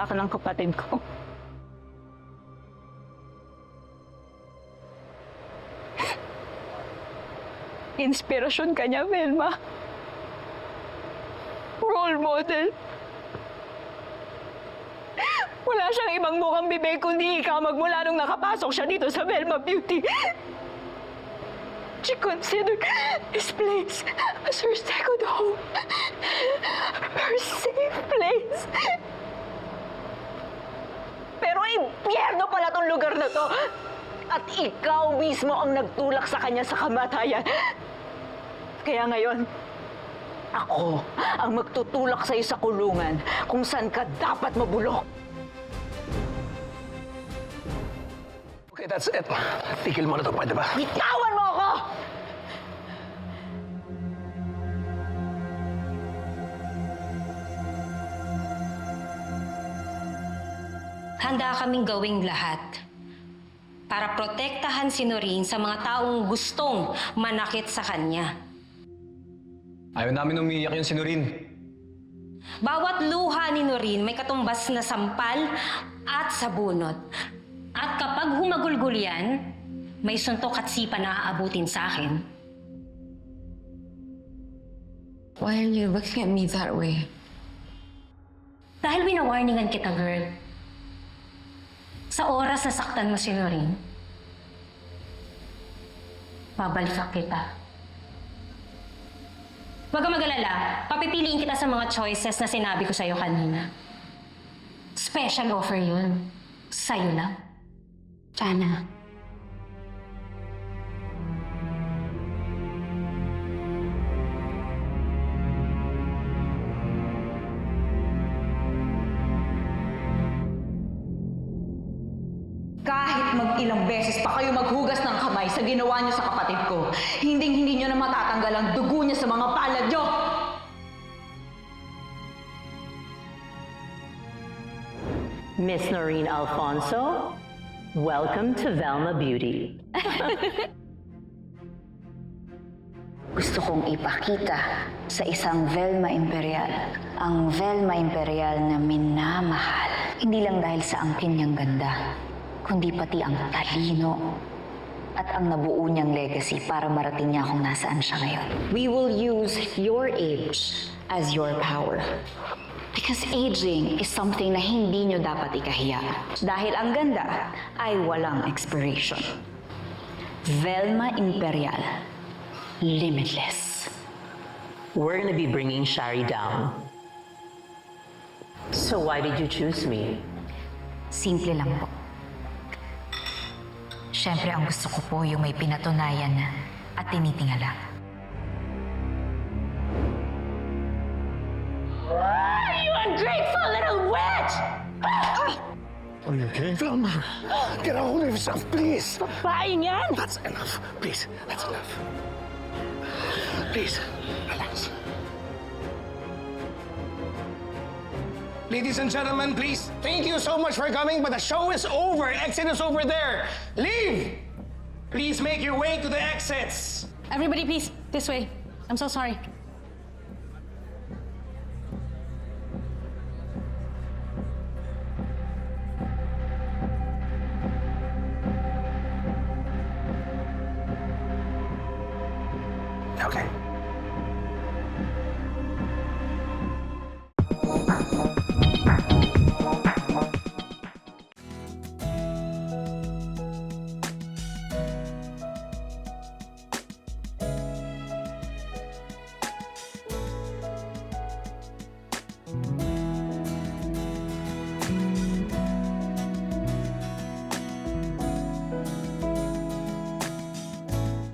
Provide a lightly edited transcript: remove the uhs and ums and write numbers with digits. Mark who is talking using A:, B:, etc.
A: sa akin ng kapatid ko. Inspirasyon ka niya, Velma. Role model. Wala siyang ibang mukhang bibig kundi ikaw magmula nung nakapasok siya dito sa Velma Beauty. She considered this place as her second home. Her safe place. Pero impyerno pala tong lugar na to. At ikaw mismo ang nagtulak sa kanya sa kamatayan. Kaya ngayon, ako ang magtutulak sa'yo sa kulungan kung saan ka dapat mabulok.
B: Okay, that's it. Tigil mo na ito, pwede ba?
A: Bitawan mo ako!
C: Handa kaming gawing lahat para protektahan si Noreen sa mga taong gustong manakit sa kanya.
D: Ayaw namin umiiyak yung si Noreen.
C: Bawat luha ni Noreen may katumbas na sampal at sabunot. At kapag humagulgol yan, may suntok at sipa na aabutin sa akin.
E: Why are you looking at me that way?
C: Dahil winawarningan kita, girl. Sa oras na saktan mo si Noreen, babalikan kita. Huwag kang mag-alala, papipiliin kita sa mga choices na sinabi ko sa'yo kanina. Special offer yun. Sa'yo lang.
E: Jana.
A: Kahit mag-ilang beses pa kayo maghugas ng kamay sa ginawa niyo sa kapatid ko, hindi niyo na matatanggal ang dugo niya sa mga palad niyo!
F: Miss Noreen Alfonso, welcome to Velma Beauty.
G: Gusto kong ipakita sa isang Velma Imperial ang Velma Imperial na minamahal. Hindi lang dahil sa angkin niyang ganda, kundi pati ang talino at ang nabuo niyang legacy para marating niya kung nasaan siya ngayon. We will use your age as your power. Because aging is something na hindi niyo dapat ikahiya. Dahil ang ganda ay walang expiration. Velma Imperial. Limitless.
F: We're gonna be bringing Shari down. So why did you choose me?
G: Simple lang po. Siyempre, ang gusto ko po yung may pinatunayan at tinitingala.
A: You ungrateful little witch!
B: Are you okay, Velma? Get a hold of yourself, please.
A: Babaeng yan!
B: That's enough. Please, that's enough. Please, relax. Ladies and gentlemen, please, thank you so much for coming, but the show is over. Exit is over there. Leave! Please make your way to the exits.
C: Everybody, please, this way. I'm so sorry.